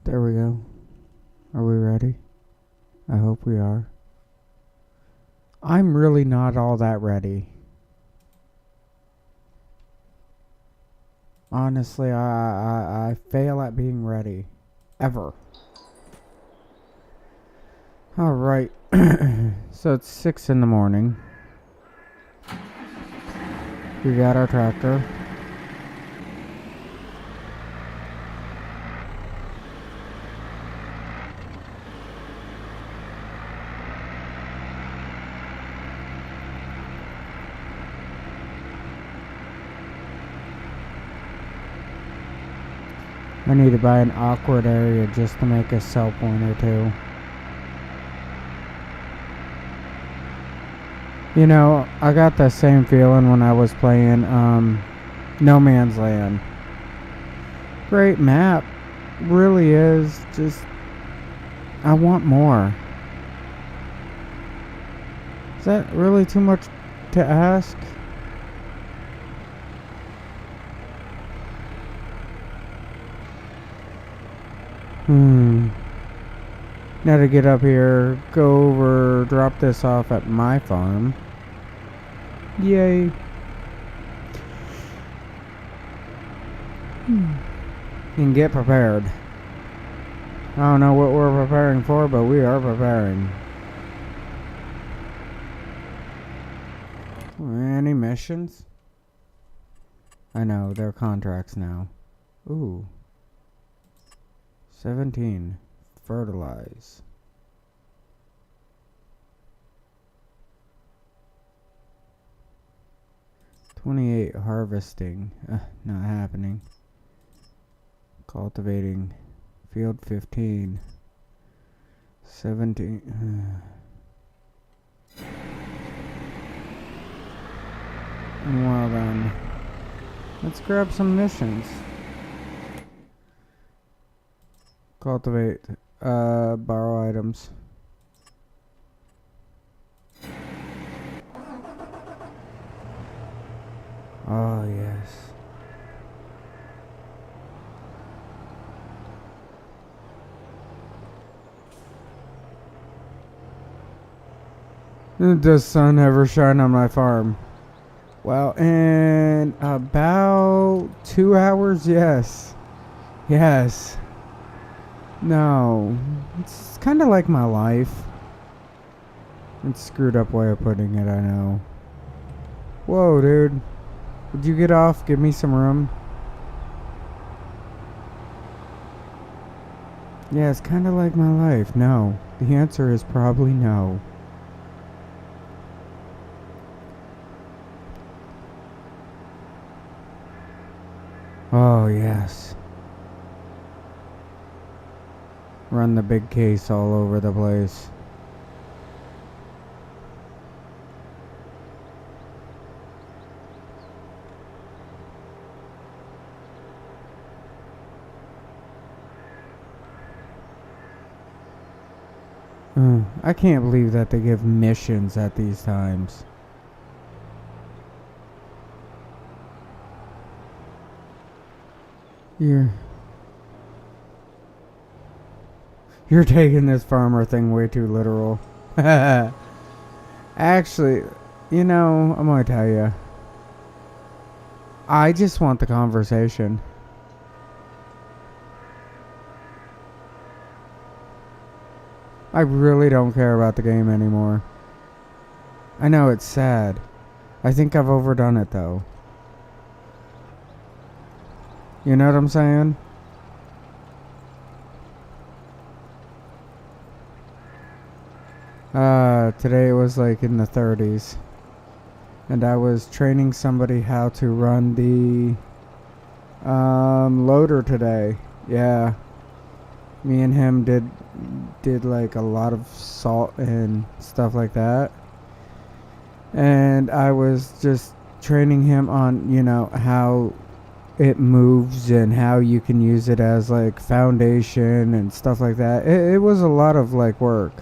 There we go. Are we ready? I hope we are. I'm really not all that ready. Honestly, I fail at being ready. Ever. Alright. So it's 6 in the morning. We got our tractor. I need to buy an awkward area just to make a sell point or two. You know, I got the same feeling when I was playing No Man's Land. Great map. Really is. Just, I want more. Is that really too much to ask? Now to get up here, go over, drop this off at my farm. Yay. And get prepared. I don't know what we're preparing for, but we are preparing. Any missions? I know, they're contracts now. Ooh. 17. Fertilize. $28. Harvesting. Not happening. Cultivating. Field 15. 17. Well then. Let's grab some missions. Cultivate. Borrow items. Oh, yes. Does the sun ever shine on my farm? Well, in about 2 hours, yes. Yes. No. It's kind of like my life. It's a screwed up way of putting it, I know. Whoa, dude. Would you get off? Give me some room. Yeah, it's kind of like my life. No. The answer is probably no. Oh, yes. Run the big case all over the place. I can't believe that they give missions at these times. You're taking this farmer thing way too literal. Actually, you know, I'm gonna tell you. I just want the conversation. I really don't care about the game anymore. I know it's sad. I think I've overdone it though. You know what I'm saying? Today it was like in the 30s. And I was training somebody how to run the loader today. Yeah. Me and him did like a lot of salt and stuff like that. And I was just training him on, you know, how it moves and how you can use it as like foundation and stuff like that. It was a lot of like work.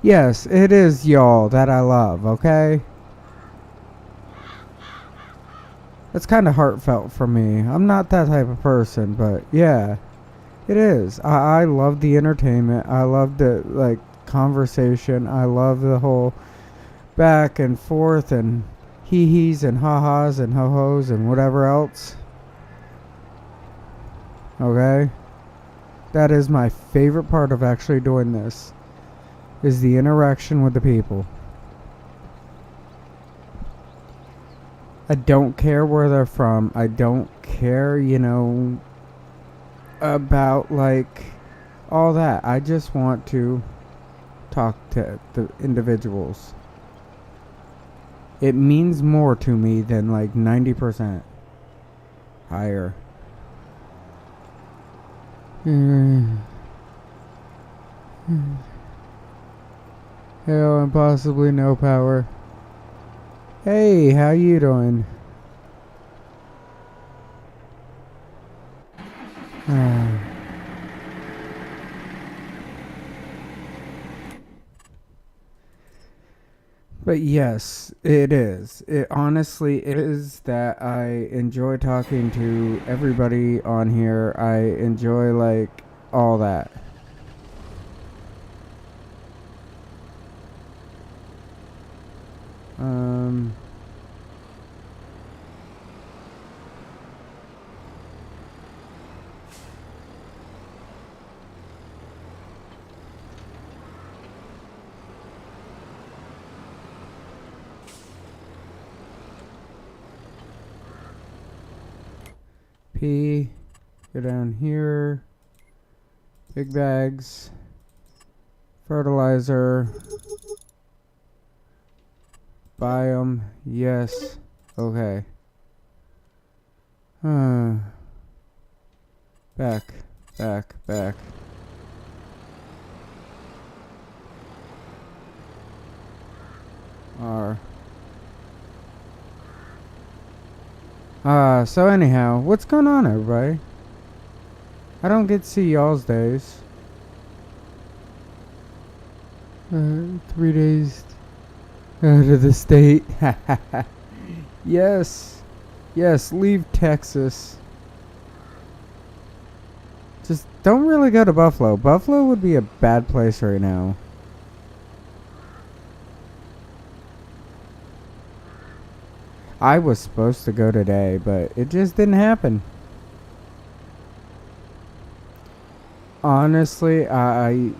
Yes, it is y'all that I love, okay? It's kind of heartfelt for me. I'm not that type of person, but yeah, it is. I love the entertainment. I love the like conversation. I love the whole back and forth and hee-hees and ha-has and ho-hos and whatever else. Okay? That is my favorite part of actually doing this, is the interaction with the people. I don't care where they're from. I don't care, about like all that. I just want to talk to the individuals. It means more to me than like 90% higher. Hell and possibly no power. Hey, how you doing? But yes, it is. It honestly is that I enjoy talking to everybody on here. I enjoy like all that. P, go down here. Big bags. Fertilizer. Biome. Yes. Okay. Back. Back. R. So anyhow, what's going on, everybody? I don't get to see y'all's days. 3 days out of the state. Yes, leave Texas. Just don't really go to Buffalo. Buffalo would be a bad place right now. I was supposed to go today, but it just didn't happen. Honestly, I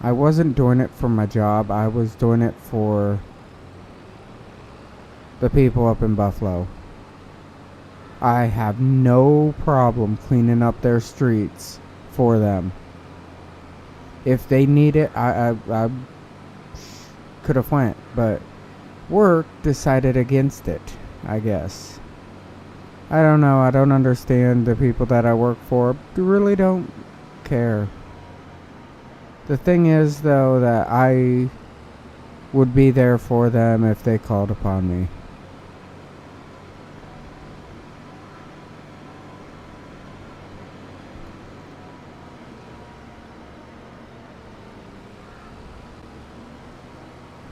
wasn't doing it for my job. I was doing it for the people up in Buffalo. I have no problem cleaning up their streets for them. If they need it, I could have went, but work decided against it, I guess. I don't know. I don't understand the people that I work for. Really don't care. The thing is, though, that I would be there for them if they called upon me.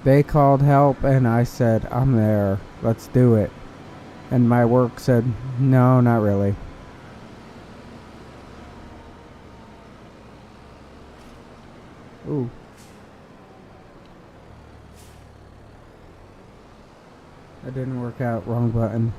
They called help and I said, I'm there. Let's do it. And my work said, no, not really. Ooh. That didn't work out. Wrong button.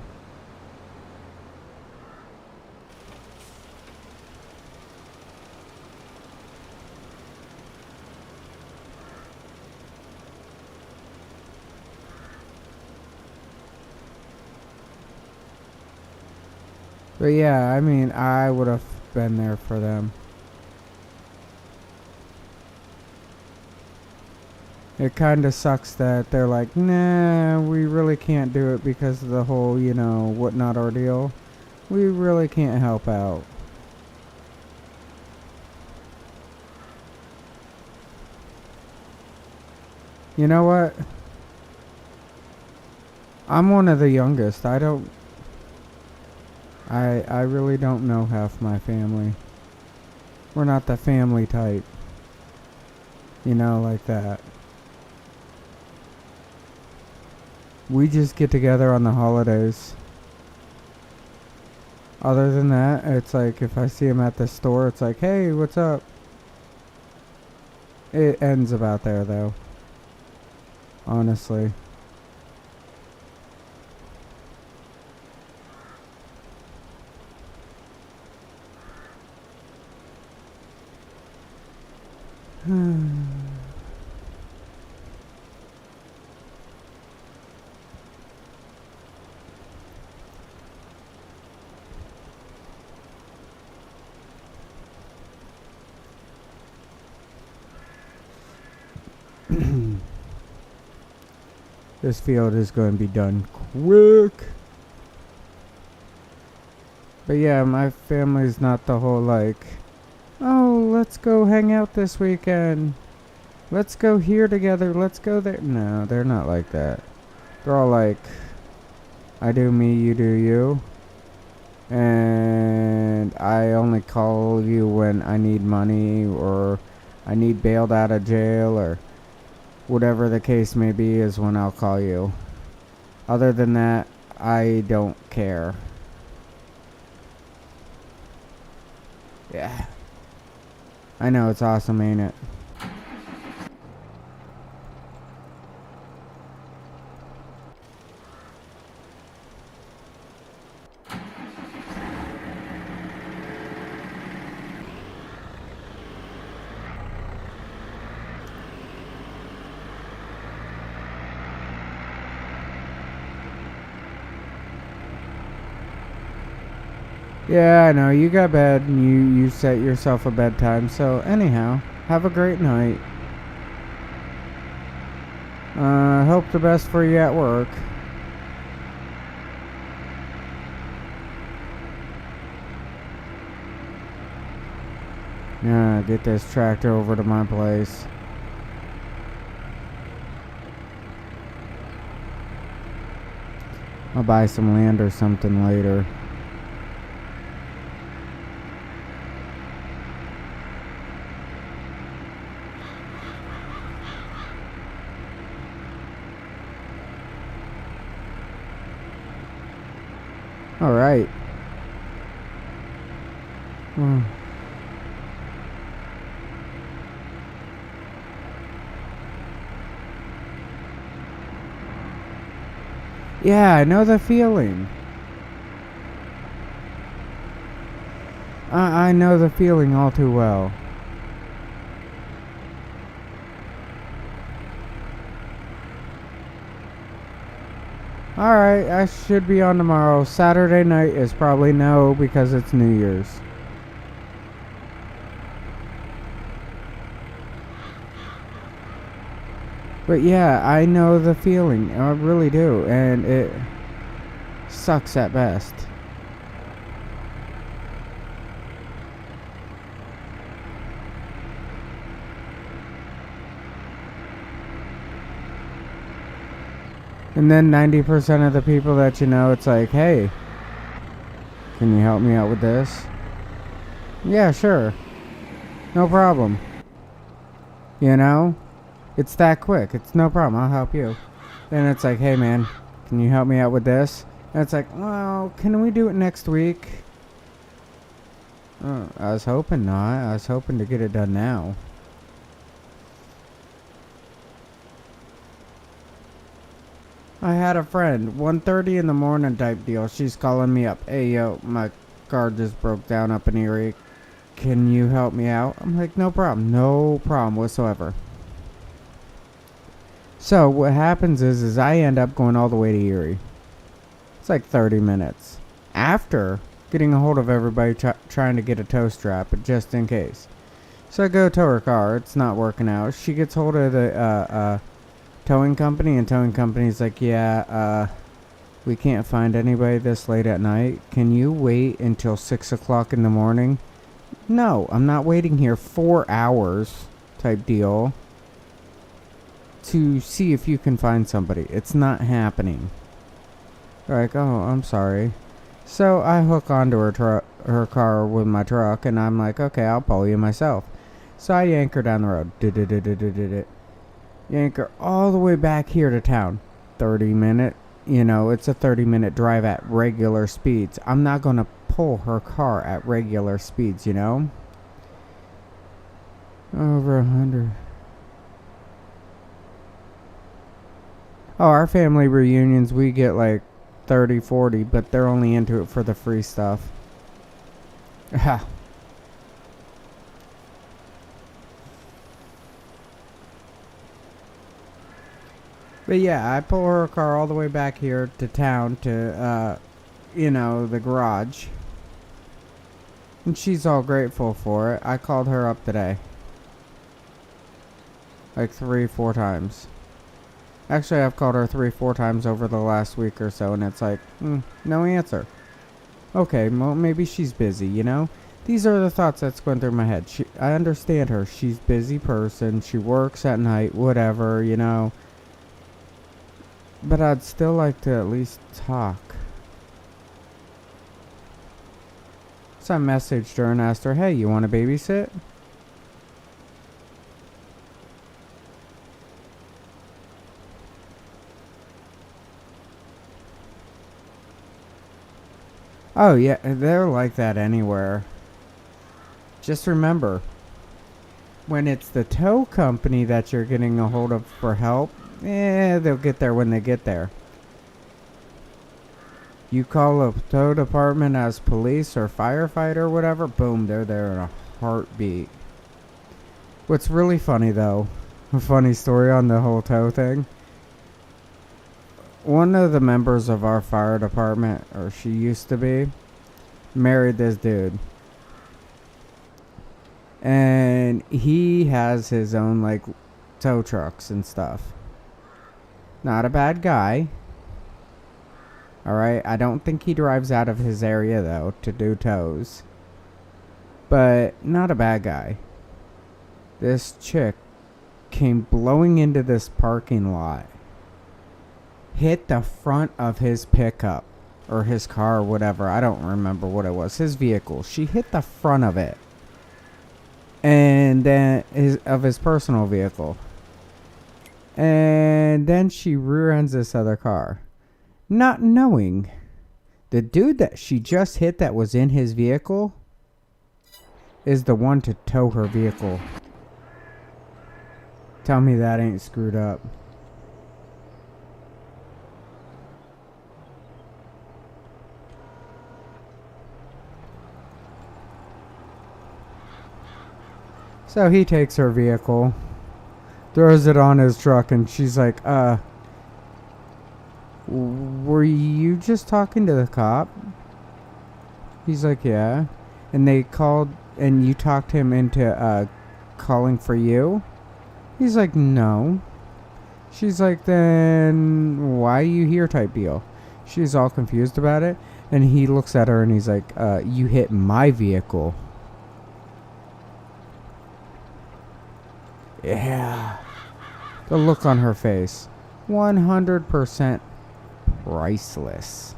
But yeah, I mean, I would have been there for them. It kind of sucks that they're like, nah, we really can't do it because of the whole, whatnot ordeal. We really can't help out. You know what? I'm one of the youngest. I really don't know half my family. We're not the family type. Like that. We just get together on the holidays. Other than that, it's like if I see him at the store, it's like, hey, what's up? It ends about there, though. Honestly. This field is going to be done quick. But yeah, my family's not the whole like, oh, let's go hang out this weekend. Let's go here together. Let's go there. No, they're not like that. They're all like, I do me, you do you. And I only call you when I need money or I need bailed out of jail or whatever the case may be is when I'll call you. Other than that, I don't care. Yeah. I know, it's awesome, ain't it? Yeah, I know, you got bed and you set yourself a bedtime, so anyhow, have a great night. Hope the best for you at work. Yeah, get this tractor over to my place. I'll buy some land or something later. Alright. Yeah, I know the feeling. I know the feeling all too well. Alright, I should be on tomorrow. Saturday night is probably no because it's New Year's. But yeah, I know the feeling. I really do. And it sucks at best. And then 90% of the people that you know, it's like, hey, can you help me out with this? Yeah, sure. No problem. You know? It's that quick. It's no problem. I'll help you. Then it's like, hey man, can you help me out with this? And it's like, well, can we do it next week? I was hoping not. I was hoping to get it done now. I had a friend, 1:30 in the morning type deal. She's calling me up. Hey, yo, my car just broke down up in Erie. Can you help me out? I'm like, no problem. No problem whatsoever. So what happens is I end up going all the way to Erie. It's like 30 minutes. After getting a hold of everybody trying to get a tow strap, just in case. So I go tow her car. It's not working out. She gets hold of the towing company, and towing company's like, yeah, we can't find anybody this late at night. Can you wait until 6 o'clock in the morning? No, I'm not waiting here 4 hours type deal to see if you can find somebody. It's not happening. They're like, oh, I'm sorry. So I hook onto her car with my truck, and I'm like, okay, I'll pull you myself. So I yank her down the road. Yank her all the way back here to town. 30-minute you know, it's a 30-minute drive at regular speeds. I'm not going to pull her car at regular speeds, you know? Over 100. Oh, our family reunions, we get like 30, 40, but they're only into it for the free stuff. Ha. But yeah, I pull her car all the way back here to town to, you know, the garage. And she's all grateful for it. I called her up today. Like 3, 4 times. Actually, I've called her 3, 4 times over the last week or so, and it's like, no answer. Okay, well, maybe she's busy, you know? These are the thoughts that's going through my head. I understand her. She's a busy person. She works at night, whatever, you know? But I'd still like to at least talk. So I messaged her and asked her, hey, you want to babysit? Oh, yeah, they're like that anywhere. Just remember, when it's the tow company that you're getting a hold of for help, they'll get there when they get there. You call a tow department as police or firefighter or whatever, boom, they're there in a heartbeat. What's really funny though, a funny story on the whole tow thing. One of the members of our fire department, or she used to be, married this dude. And he has his own like tow trucks and stuff. Not a bad guy. Alright, I don't think he drives out of his area though to do tows. But not a bad guy. This chick came blowing into this parking lot. Hit the front of his pickup. Or his car or whatever. I don't remember what it was. His vehicle. She hit the front of it. And then his personal vehicle. And then she rear ends this other car. Not knowing the dude that she just hit that was in his vehicle is the one to tow her vehicle. Tell me that ain't screwed up. So he takes her vehicle, throws it on his truck, and she's like, were you just talking to the cop? He's like, yeah. And they called, and you talked him into, calling for you? He's like, no. She's like, then why are you here type deal? She's all confused about it, and he looks at her and he's like, you hit my vehicle. Yeah. The look on her face. 100% priceless.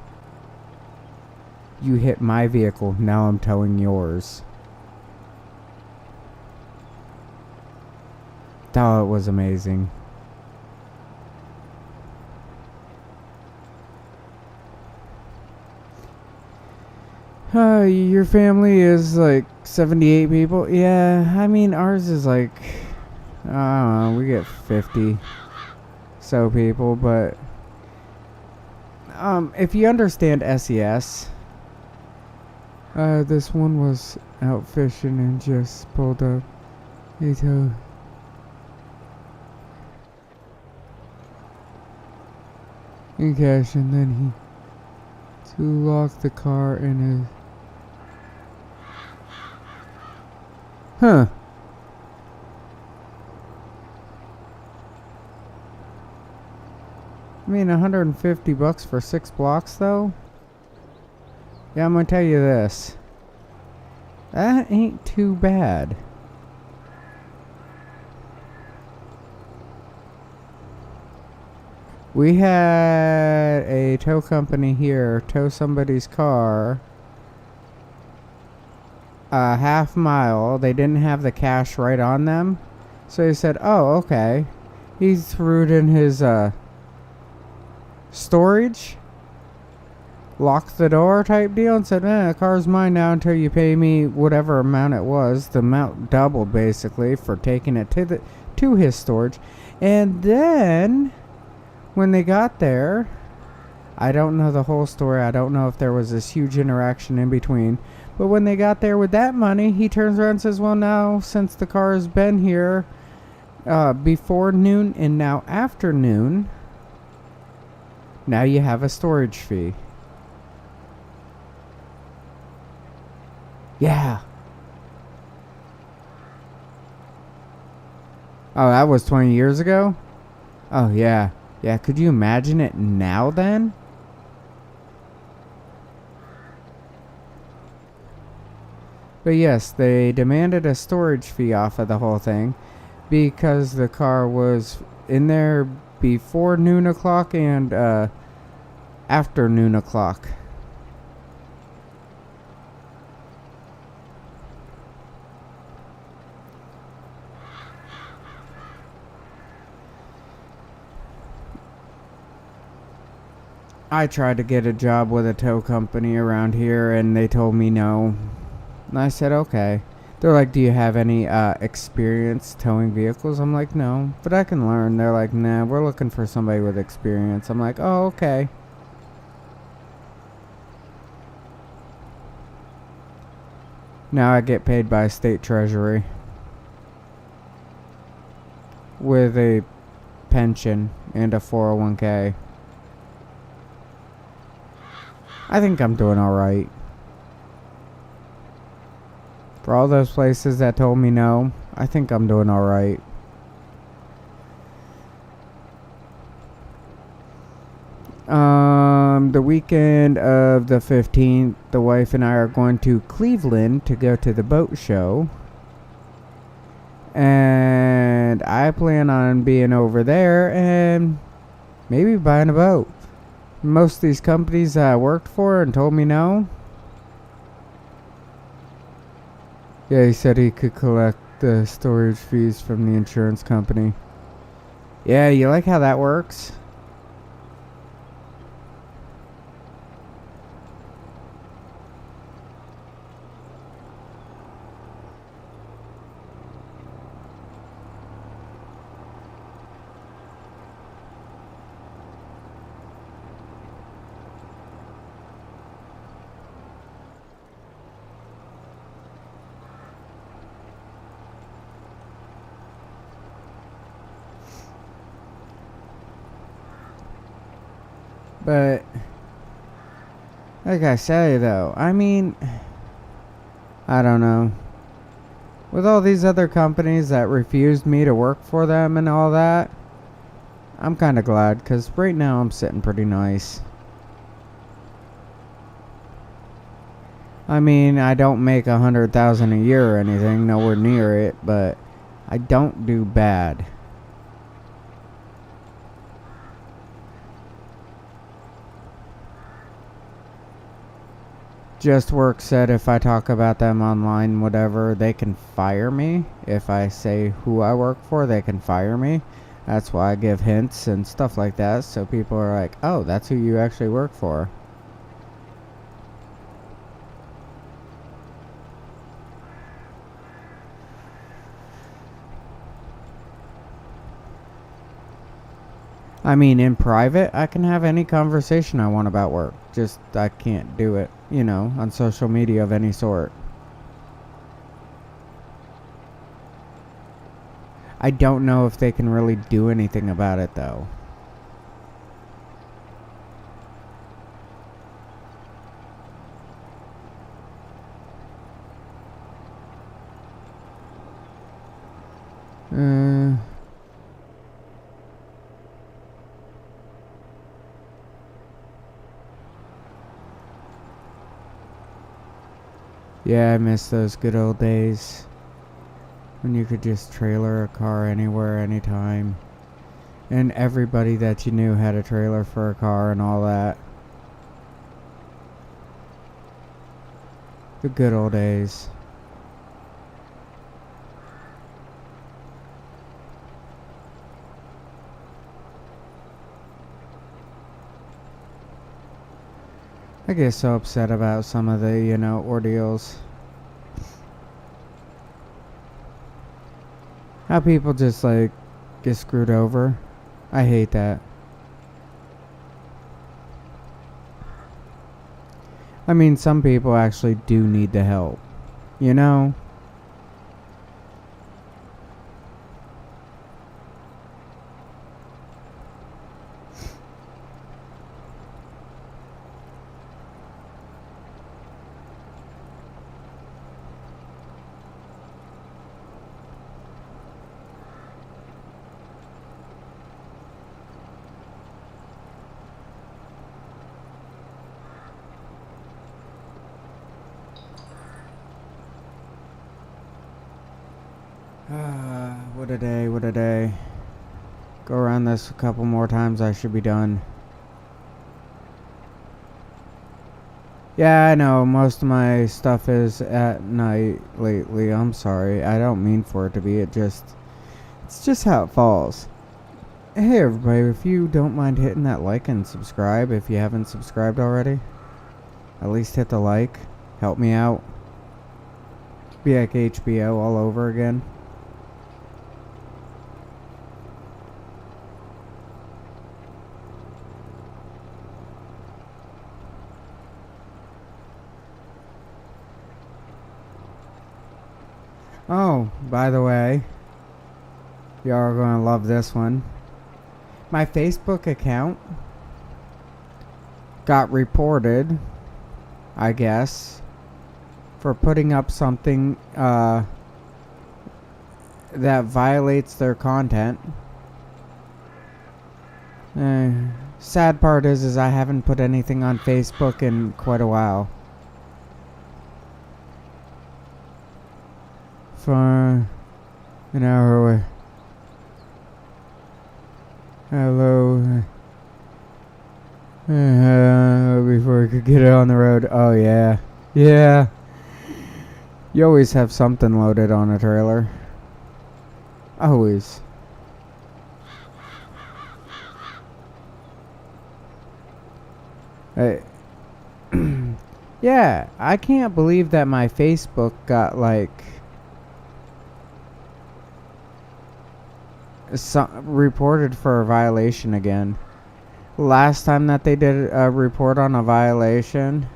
You hit my vehicle, now I'm towing yours. Oh, it was amazing. Your family is like 78 people? Yeah, I mean, ours is like, I don't know, we get 50 so people, but if you understand SES, this one was out fishing and just pulled up. He told in cash, and then he to lock the car in his. Huh. I mean, $150 for 6 blocks, though? Yeah, I'm gonna tell you this. That ain't too bad. We had a tow company here tow somebody's car a half mile. They didn't have the cash right on them. So he said, oh, okay. He threw it in his, storage, locked the door type deal, and said, the car's mine now until you pay me whatever amount it was. The amount doubled basically for taking it to his storage. And then when they got there, I don't know the whole story. I don't know if there was this huge interaction in between. But when they got there with that money, he turns around and says, well, now since the car has been here before noon and now after noon, now you have a storage fee. Yeah. Oh, that was 20 years ago? Oh, yeah. Yeah, could you imagine it now then? But yes, they demanded a storage fee off of the whole thing because the car was in there before noon o'clock and after noon o'clock. I tried to get a job with a tow company around here and they told me no. And I said, okay. They're like, do you have any experience towing vehicles? I'm like, no, but I can learn. They're like, nah, we're looking for somebody with experience. I'm like, oh, okay. Now I get paid by state treasury with a pension and a 401k. I think I'm doing alright. For all those places that told me no, I think I'm doing alright. The weekend of the 15th, the wife and I are going to Cleveland to go to the boat show. And I plan on being over there and maybe buying a boat. Most of these companies that I worked for and told me no. Yeah, he said he could collect the storage fees from the insurance company. Yeah, you like how that works? But, like I say though, I mean, I don't know. With all these other companies that refused me to work for them and all that, I'm kind of glad, because right now I'm sitting pretty nice. I mean, I don't make $100,000 a year or anything, nowhere near it, but I don't do bad. Just Work said if I talk about them online, whatever, they can fire me. If I say who I work for, they can fire me. That's why I give hints and stuff like that, so people are like, oh, that's who you actually work for. I mean, in private, I can have any conversation I want about work. Just, I can't do it, on social media of any sort. I don't know if they can really do anything about it, though. Yeah, I miss those good old days when you could just trailer a car anywhere, anytime. And everybody that you knew had a trailer for a car and all that. The good old days. I get so upset about some of the, ordeals. How people just, like, get screwed over. I hate that. I mean, some people actually do need the help. You know? What a day, what a day. Go around this a couple more times, I should be done. Yeah, I know, most of my stuff is at night lately. I'm sorry, I don't mean for it to be, it's just how it falls. Hey everybody, if you don't mind hitting that like and subscribe if you haven't subscribed already. At least hit the like, help me out. Be like HBO all over again. Oh, by the way, y'all are gonna love this one. My Facebook account got reported, I guess, for putting up something that violates their content. Sad part is I haven't put anything on Facebook in quite a while. For an hour away. Hello. Before we could get it on the road. Oh yeah. Yeah. You always have something loaded on a trailer. Always. Yeah, I can't believe that my Facebook got like reported for a violation again. Last time that they did a report on a violation,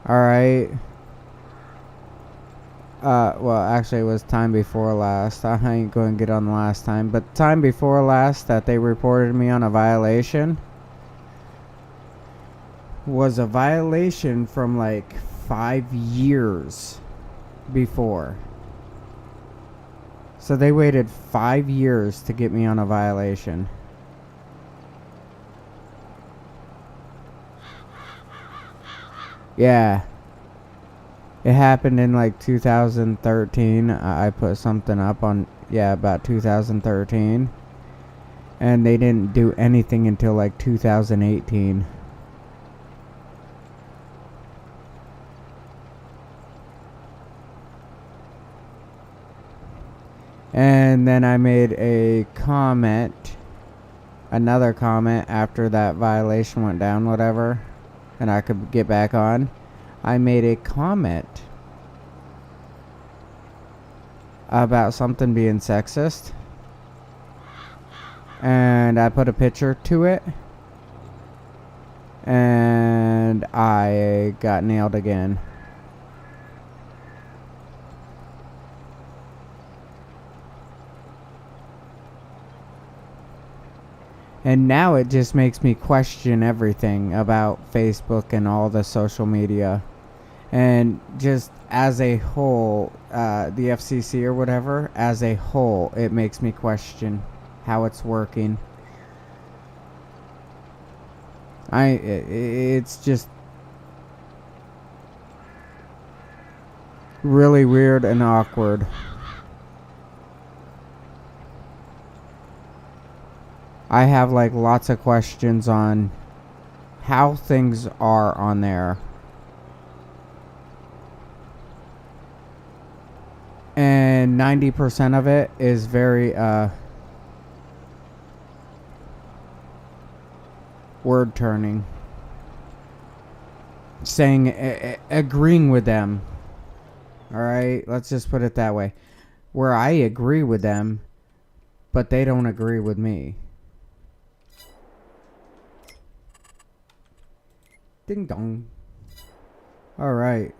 alright, well actually it was time before last. I ain't going to get on the last time, but time before last that they reported me on a violation was a violation from like 5 years before. So they waited 5 years to get me on a violation. Yeah. It happened in like 2013. I put something up on, about 2013. And they didn't do anything until like 2018. And then I made a comment, another comment after that violation went down, whatever, and I could get back on. I made a comment about something being sexist, and I put a picture to it, and I got nailed again. And now it just makes me question everything about Facebook and all the social media. And just as a whole, the FCC or whatever, as a whole, it makes me question how it's working. It's just really weird and awkward. I have like lots of questions on how things are on there. And 90% of it is very word turning. saying, agreeing with them. Alright, let's just put it that way. Where I agree with them, but they don't agree with me. Ding dong. Alright.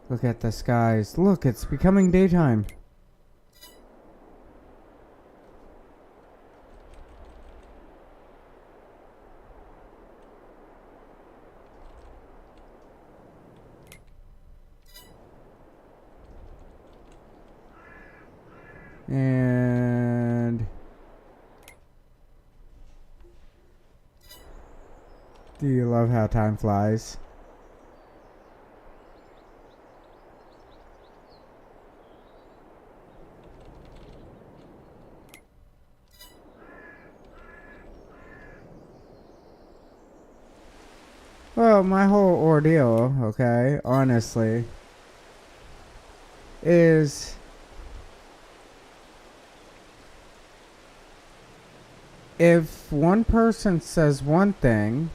Look at the skies. Look, it's becoming daytime. And do you love how time flies? Well, my whole ordeal, okay, honestly, is if one person says one thing,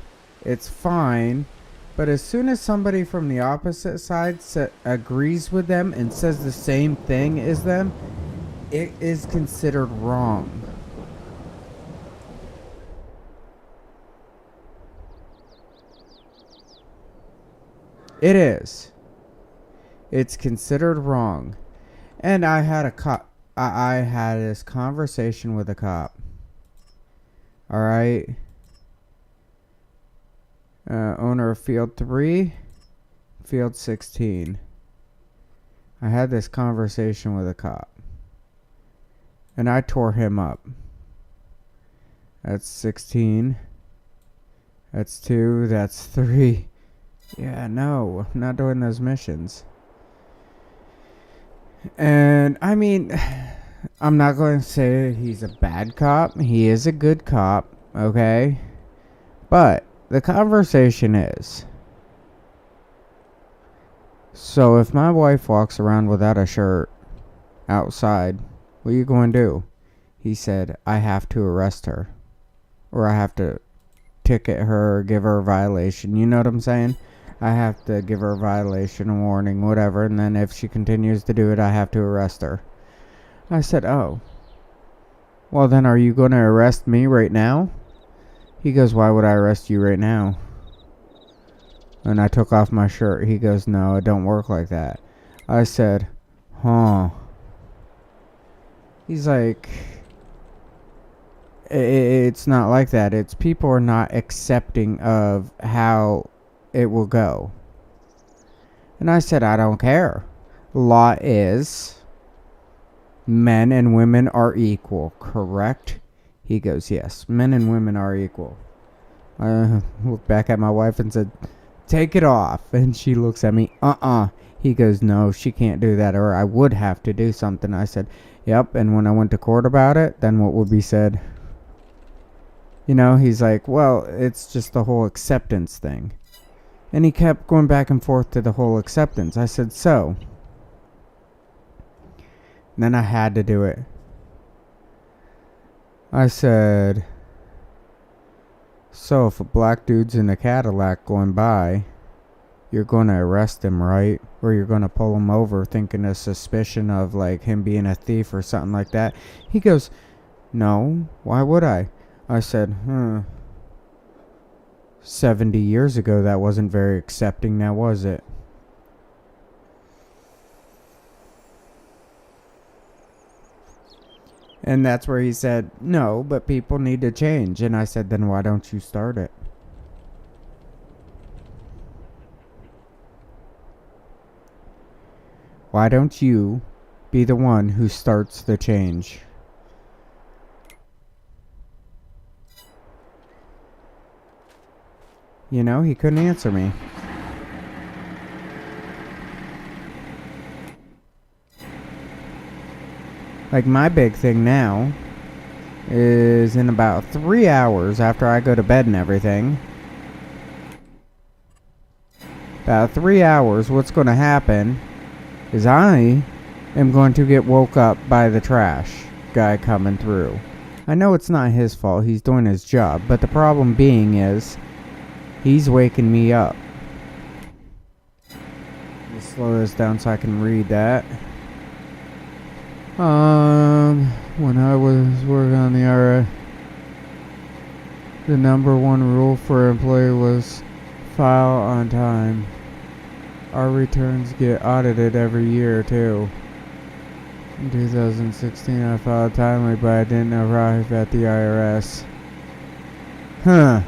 it's fine, but as soon as somebody from the opposite side agrees with them and says the same thing as them, it is considered wrong. It is. It's considered wrong. And I had a cop. I had this conversation with a cop. Alright. Owner of Field 3, Field 16. I had this conversation with a cop. And I tore him up. That's 16. That's 2. That's 3. Yeah, no, I'm not doing those missions. And, I mean, I'm not going to say he's a bad cop. He is a good cop, okay? But the conversation is, so if my wife walks around without a shirt outside, what are you going to do? He said, I have to arrest her. Or I have to ticket her or give her a violation. You know what I'm saying? I have to give her a violation, a warning, whatever, and then if she continues to do it, I have to arrest her. I said, oh. Well, then are you going to arrest me right now? He goes, why would I arrest you right now? And I took off my shirt. He goes, no, it don't work like that. I said, huh. He's like, it's not like that. It's people are not accepting of how it will go. And I said, I don't care. Law is men and women are equal, correct? He goes, yes, men and women are equal. I looked back at my wife and said, take it off. And she looks at me, He goes, no, she can't do that, or I would have to do something. I said, yep. And when I went to court about it, then what would be said? You know, he's like, well, it's just the whole acceptance thing. And he kept going back and forth to the whole acceptance. I said, so. And then I had to do it. I said, so if a black dude's in a Cadillac going by, you're going to arrest him, right? Or you're going to pull him over thinking a suspicion of like him being a thief or something like that. He goes, no, why would I? I said, 70 years ago, that wasn't very accepting, now was it? And that's where he said, no, but people need to change. And I said, then why don't you start it? Why don't you be the one who starts the change? You know, he couldn't answer me. Like, my big thing now is in about 3 hours after I go to bed and everything. About 3 hours, what's going to happen is I am going to get woke up by the trash guy coming through. I know it's not his fault, he's doing his job, but the problem being is he's waking me up. Let me slow this down so I can read that. When I was working on the IRS, the number one rule for an employee was file on time. Our returns get audited every year too. In 2016 I filed timely, but I didn't arrive at the IRS. Huh.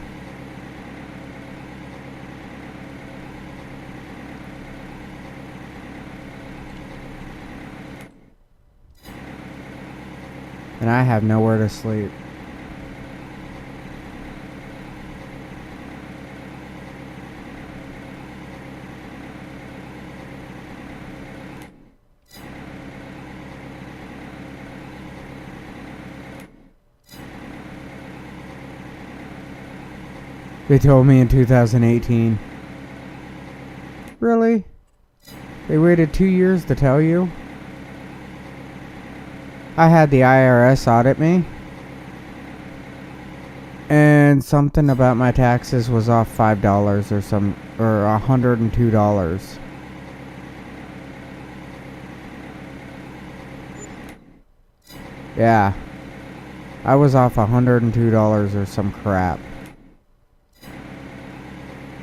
And I have nowhere to sleep. They told me in 2018. Really? They waited 2 years to tell you? I had the IRS audit me, and something about my taxes was off $5 or $102. Yeah, I was off $102 or some crap.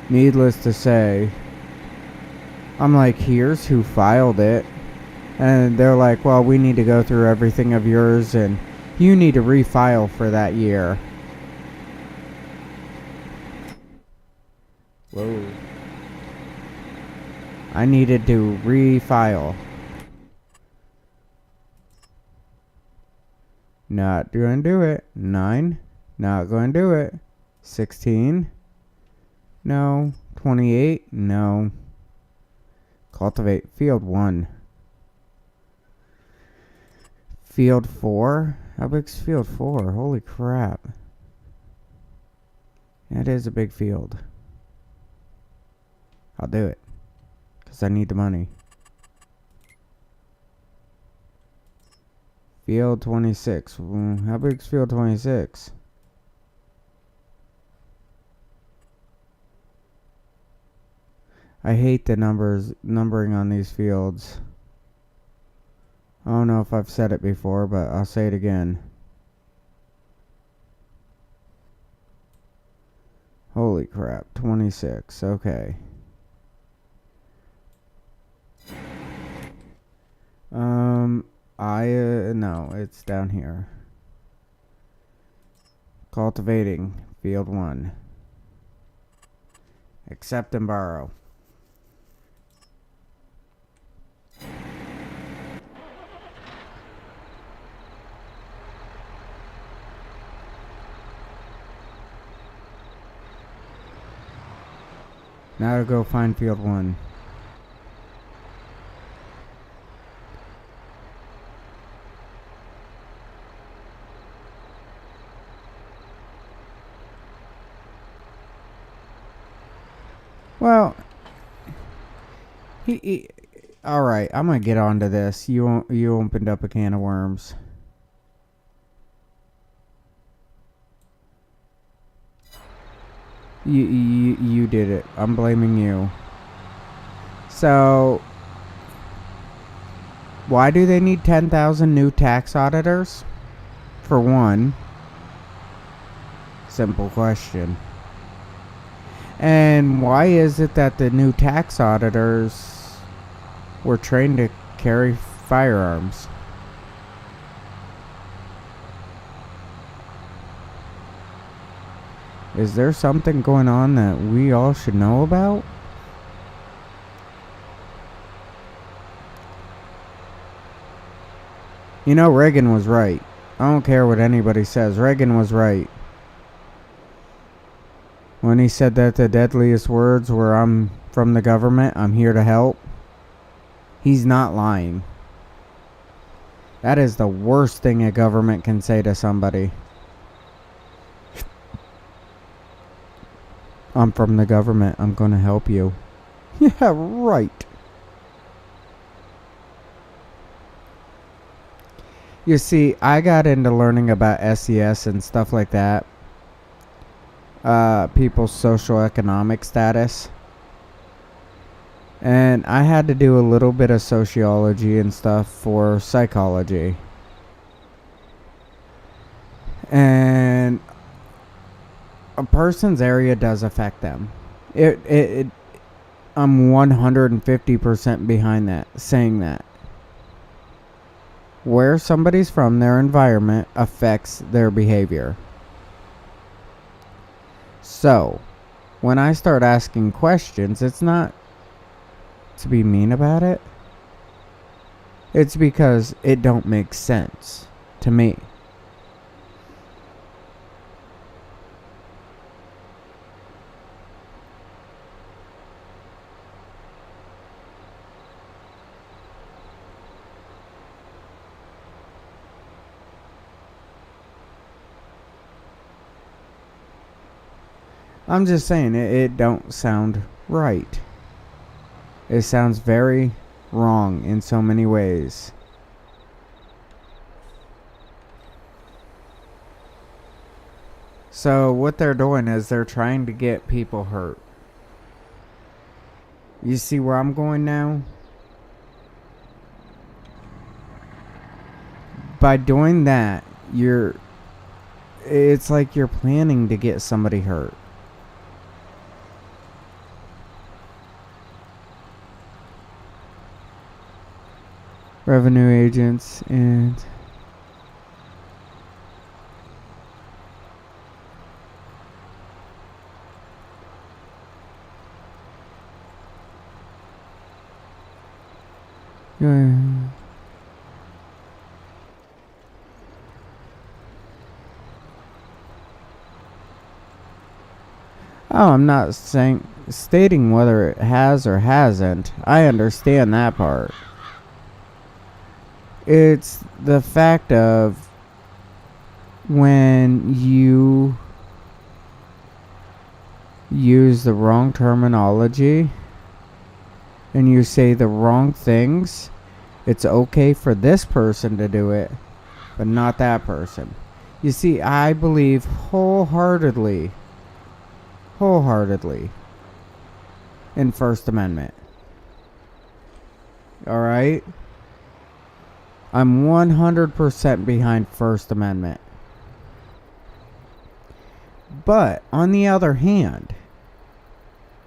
Needless to say, I'm like, here's who filed it. And they're like, well, we need to go through everything of yours and you need to refile for that year. Whoa. I needed to refile. Not going to do it. 9. Not going to do it. 16. No. 28. No. Cultivate. Field 1. Field 4? How big's field 4? Holy crap. That is a big field. I'll do it. Because I need the money. Field 26. How big's field 26? I hate the numbering on these fields. I don't know if I've said it before, but I'll say it again. Holy crap, 26, okay. No, it's down here. Cultivating, field 1. Accept and borrow. Now to go find field 1. Well, all right, I'm gonna get onto this. You opened up a can of worms. You did it. I'm blaming you. So, why do they need 10,000 new tax auditors? For one. Simple question. And why is it that the new tax auditors were trained to carry firearms? Is there something going on that we all should know about? You know, Reagan was right. I don't care what anybody says. Reagan was right. When he said that the deadliest words were, I'm from the government, I'm here to help. He's not lying. That is the worst thing a government can say to somebody. I'm from the government, I'm going to help you. Yeah, right. You see, I got into learning about SES and stuff like that. People's social economic status. And I had to do a little bit of sociology and stuff for psychology. And a person's area does affect them. I'm 150% behind that, saying that. Where somebody's from, their environment affects their behavior. So, when I start asking questions, it's not to be mean about it. It's because it don't make sense to me. I'm just saying it don't sound right. It sounds very wrong in so many ways. So what they're doing is they're trying to get people hurt. You see where I'm going now? By doing that, it's like you're planning to get somebody hurt. Revenue agents and I'm not stating whether it has or hasn't. I understand that part. It's the fact of when you use the wrong terminology and you say the wrong things, it's okay for this person to do it, but not that person. You see, I believe wholeheartedly in First Amendment. Alright? I'm 100% behind First Amendment. But, on the other hand,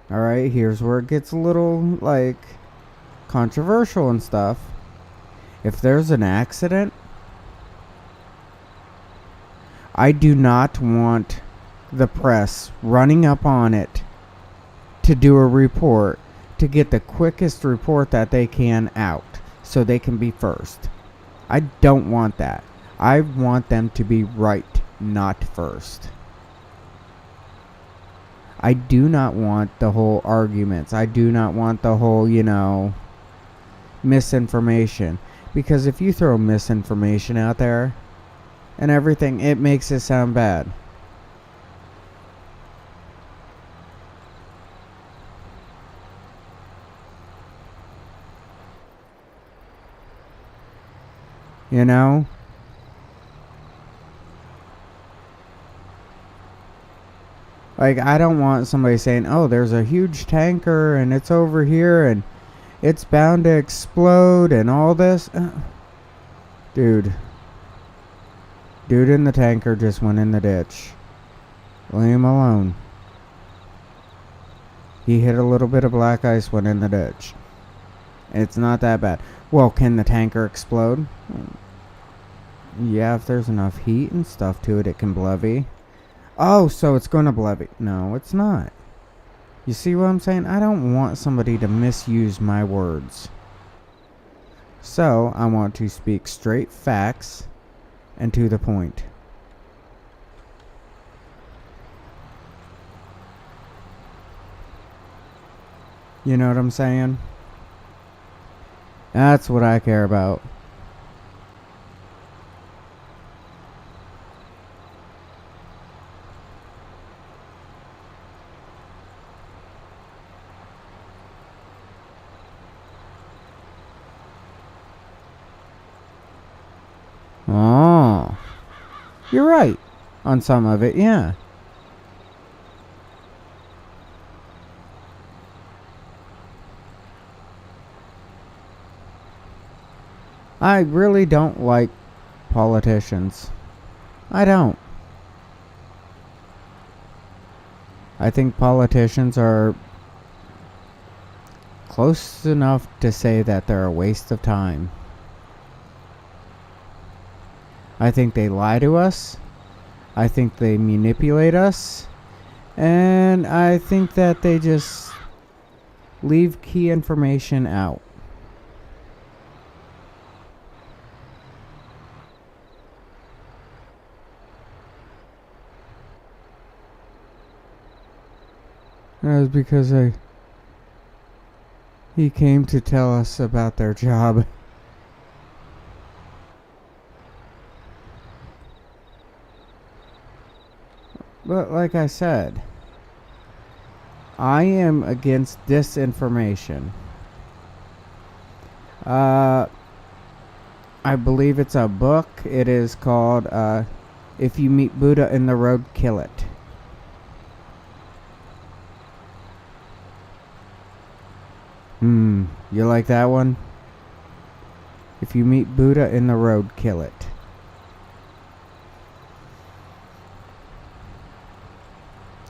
alright, here's where it gets a little, controversial and stuff. If there's an accident, I do not want the press running up on it to do a report to get the quickest report that they can out so they can be first. I don't want that. I want them to be right, not first. I do not want the whole arguments. I do not want the whole, misinformation. Because if you throw misinformation out there and everything, it makes it sound bad. You know? I don't want somebody saying, oh, there's a huge tanker and it's over here and it's bound to explode and all this. Dude in the tanker just went in the ditch. Leave him alone. He hit a little bit of black ice, went in the ditch. It's not that bad. Well, can the tanker explode? Yeah, if there's enough heat and stuff to it, it can blevy. Oh, so it's going to blevy. No, it's not. You see what I'm saying? I don't want somebody to misuse my words. So, I want to speak straight facts and to the point. You know what I'm saying? That's what I care about. Well, You're right on some of it, yeah. I really don't like politicians. I don't. I think politicians are close enough to say that they're a waste of time. I think they lie to us. I think they manipulate us. And I think that they just leave key information out. That was because he came to tell us about their job. But like I said, I am against disinformation. I believe it's a book. It is called If You Meet Buddha in the Road, Kill It. You like that one? If you meet Buddha in the road, kill it.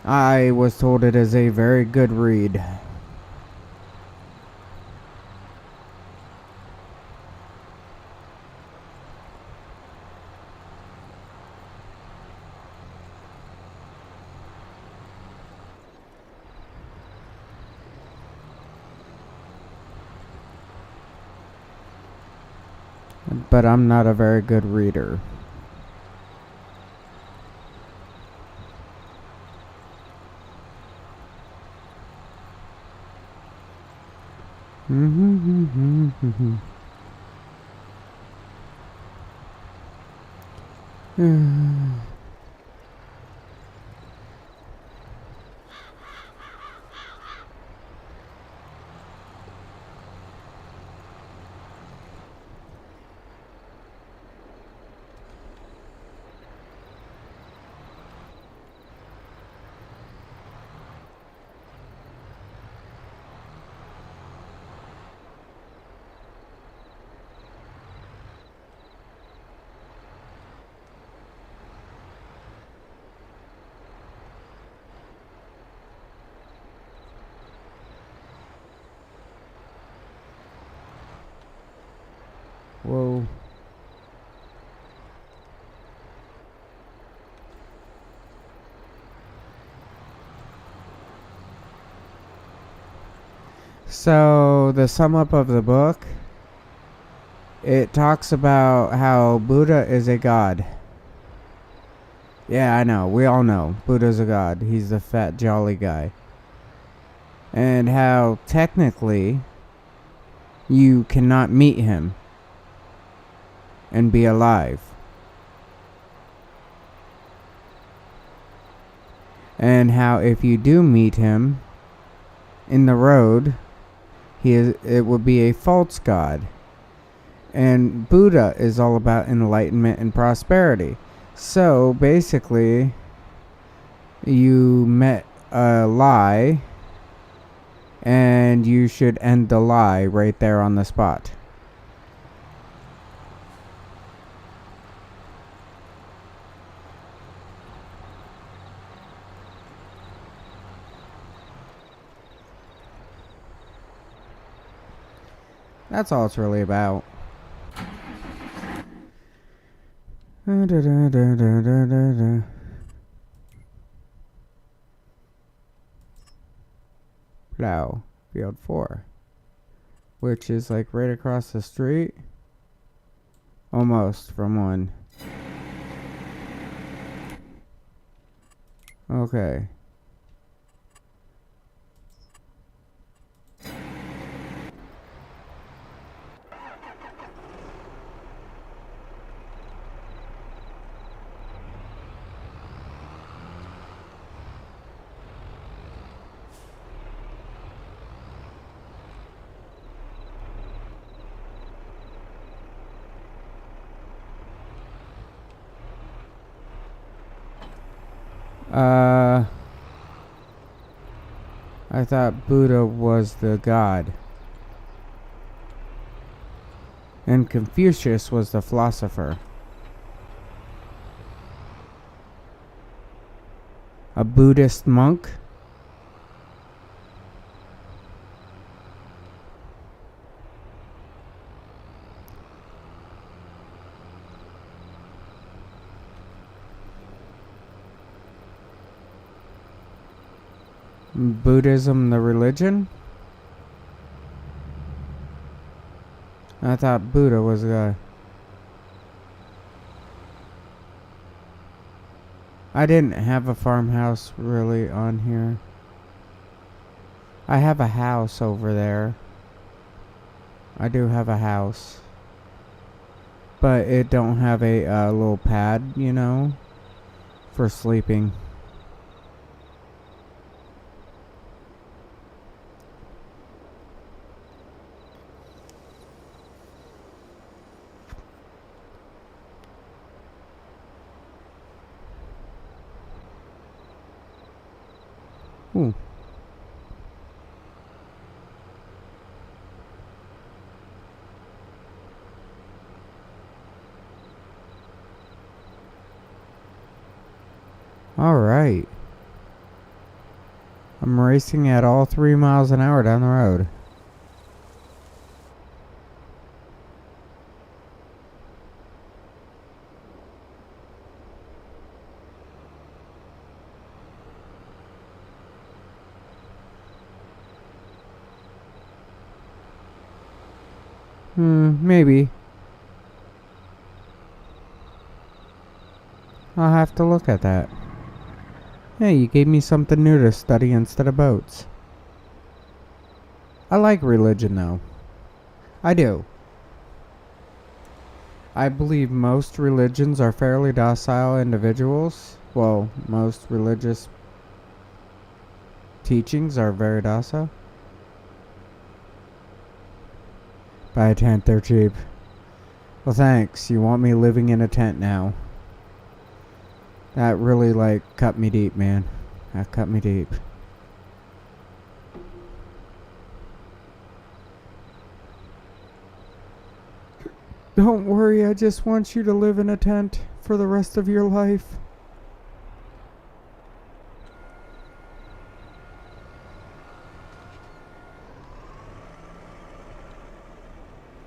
I was told it is a very good read. But I'm not a very good reader. Whoa. So, the sum up of the book, it talks about how Buddha is a god. Yeah, I know. We all know Buddha's a god. He's the fat, jolly guy. And how technically you cannot meet him and be alive. And how if you do meet him in the road, it would be a false god. And Buddha is all about enlightenment and prosperity. So basically, you met a lie, and you should end the lie right there on the spot. That's all it's really about. Plow Field 4, which is like right across the street, almost from one. Okay. I thought Buddha was the god. And Confucius was the philosopher. A Buddhist monk? Buddhism the religion? I thought Buddha was a... I didn't have a farmhouse really on here. I have a house over there. I do have a house. But it don't have a little pad, you know, for sleeping. Ooh. All right. I'm racing at all 3 miles an hour down the road. Maybe. I'll have to look at that. Hey, you gave me something new to study instead of boats. I like religion though. I do. I believe most religions are fairly docile individuals. Well, most religious teachings are very docile. Buy a tent, they're cheap. Well, thanks. You want me living in a tent now. That really, like, cut me deep, man. That cut me deep. Don't worry, I just want you to live in a tent for the rest of your life.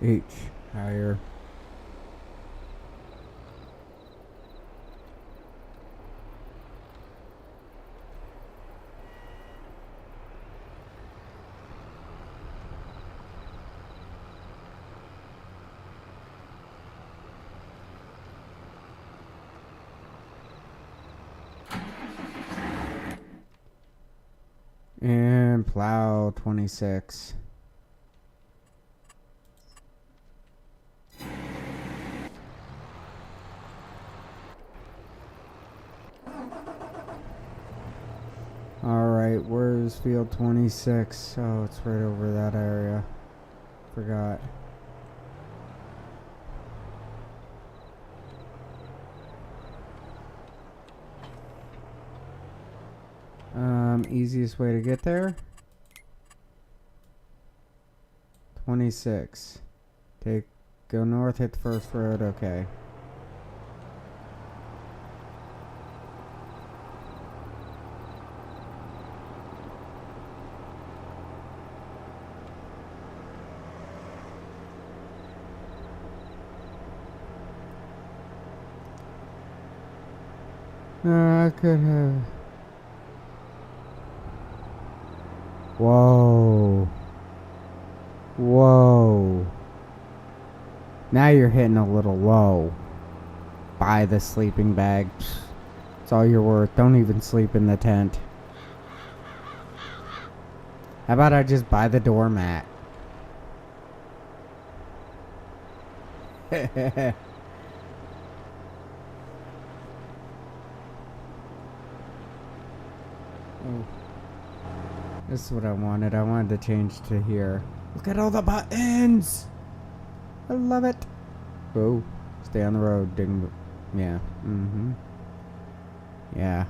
H. Higher. And plow 26. Alright, where's field 26? Oh, it's right over that area. Forgot. Easiest way to get there? 26. Go north, hit the first road, okay. I could have... Whoa. Whoa. Now you're hitting a little low. Buy the sleeping bag. It's all you're worth. Don't even sleep in the tent. How about I just buy the doormat? Oh. This is what I wanted. I wanted to change to here. Look at all the buttons! I love it. Oh, stay on the road. Ding. Yeah. Yeah.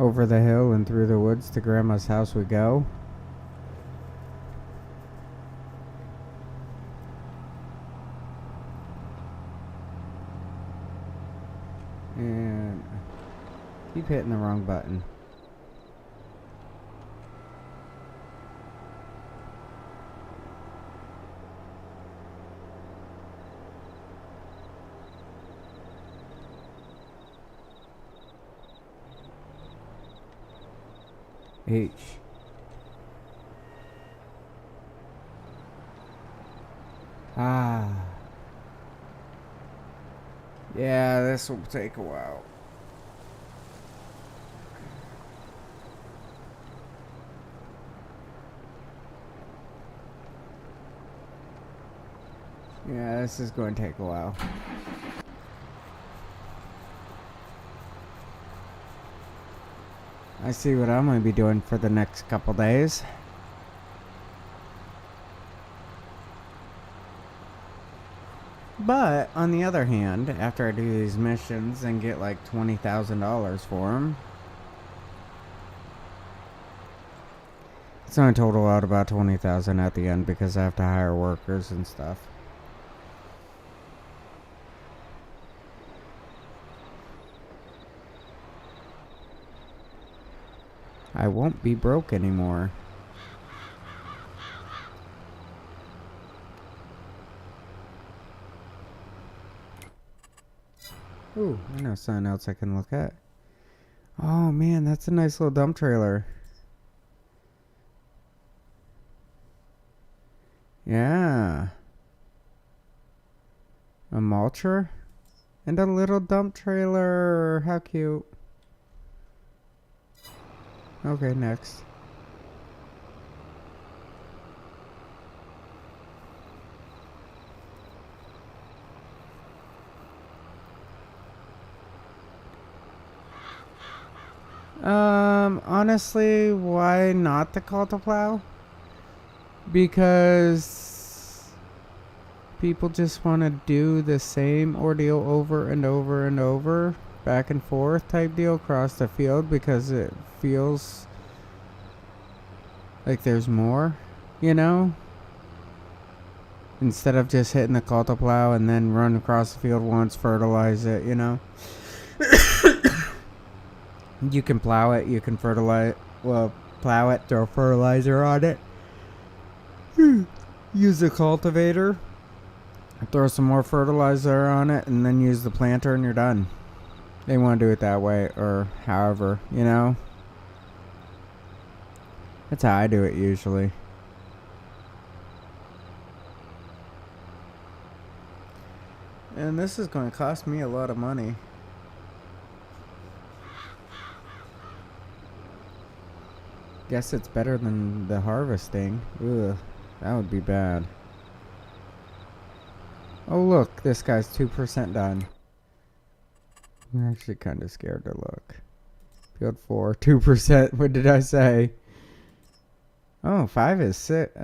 Over the hill and through the woods to Grandma's house we go. And keep hitting the wrong button. H. Ah. Yeah, this will take a while. Yeah, this is going to take a while. I see what I'm going to be doing for the next couple days. But, on the other hand, after I do these missions and get like $20,000 for them, it's going to total out about $20,000 at the end because I have to hire workers and stuff. I won't be broke anymore. Ooh, I know something else I can look at. Oh man, that's a nice little dump trailer. Yeah. A mulcher and a little dump trailer. How cute. Okay, next. Honestly, why not the call to plow? Because people just want to do the same ordeal over and over and over, back and forth type deal across the field because it feels like there's more, you know? Instead of just hitting the call to plow and then run across the field once, fertilize it, you know? You can plow it, you can fertilize, well, plow it, throw fertilizer on it. Use the cultivator, throw some more fertilizer on it, and then use the planter and you're done. They want to do it that way, or however, you know? That's how I do it usually. And this is going to cost me a lot of money. Guess it's better than the harvesting. Ugh, that would be bad. Oh look, this guy's 2% done. I'm actually kind of scared to look. Field 4, 2%. What did I say? Oh, 5 is 6.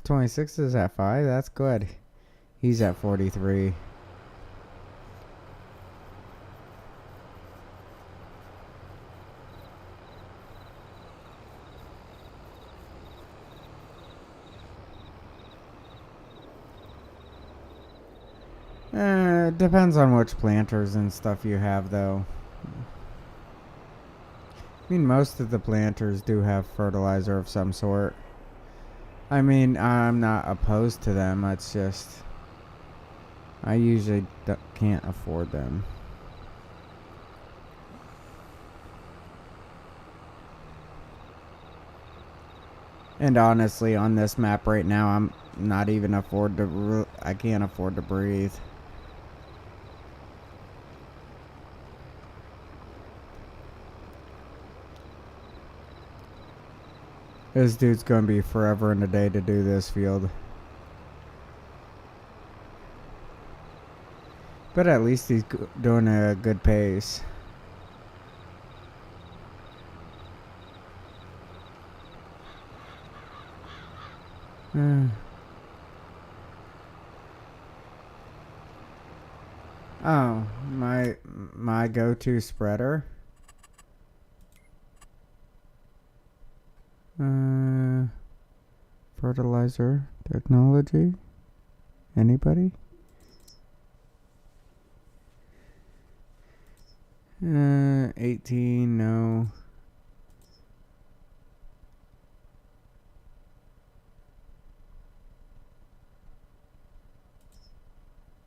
26 is at 5. That's good. He's at 43. Depends on which planters and stuff you have, though. I mean, most of the planters do have fertilizer of some sort. I mean, I'm not opposed to them. It's just I usually can't afford them. And honestly, on this map right now, I'm not even I can't afford to breathe. This dude's gonna be forever and a day to do this field. But at least he's doing a good pace. Oh, my go-to spreader. Fertilizer technology? Anybody? 18, no.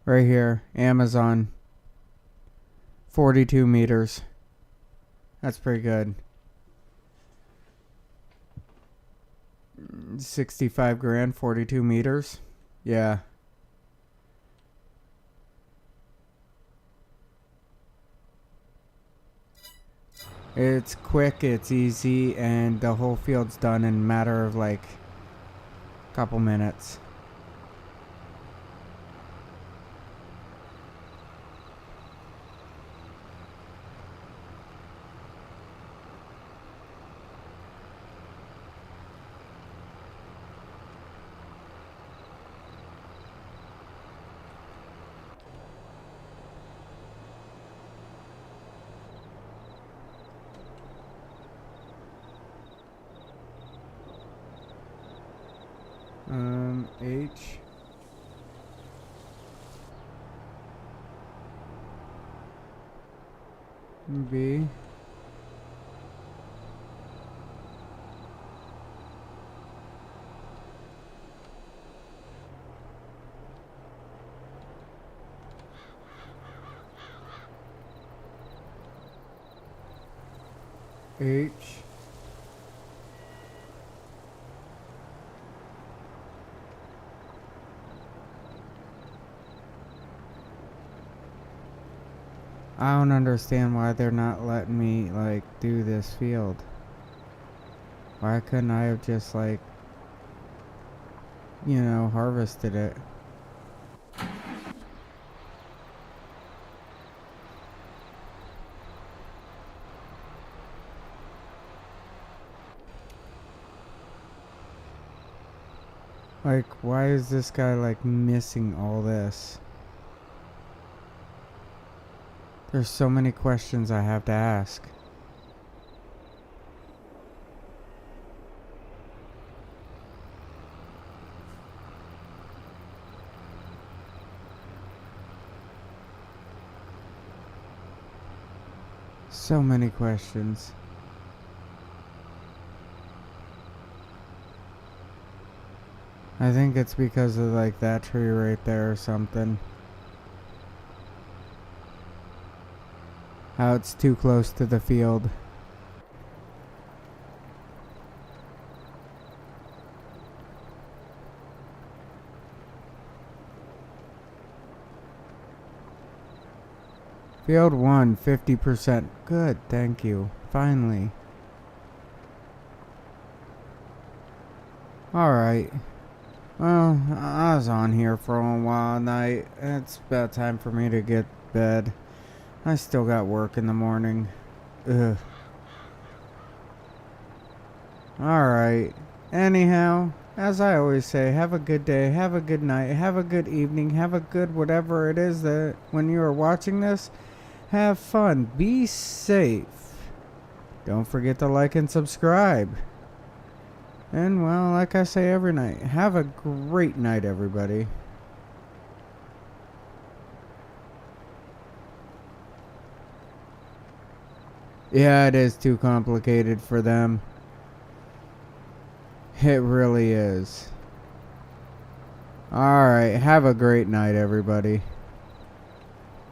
Right here, Amazon. 42 meters. That's pretty good. 65 grand, 42 meters. Yeah. It's quick, it's easy, and the whole field's done in a matter of like a couple minutes. H. B. H. I don't understand why they're not letting me, like, do this field. Why couldn't I have just, like, you know, harvested it? Like, why is this guy, like, missing all this? There's so many questions I have to ask. So many questions. I think it's because of, like, that tree right there or something. How it's too close to the field. Field 1, 50%. Good, thank you. Finally. Alright. Well, I was on here for a while night. It's about time for me to get bed. I still got work in the morning. Ugh. Alright. Anyhow, as I always say, have a good day, have a good night, have a good evening, have a good whatever it is that when you are watching this, have fun, be safe. Don't forget to like and subscribe. And well, like I say every night, have a great night, everybody. Yeah, it is too complicated for them. It really is. Alright, have a great night, everybody.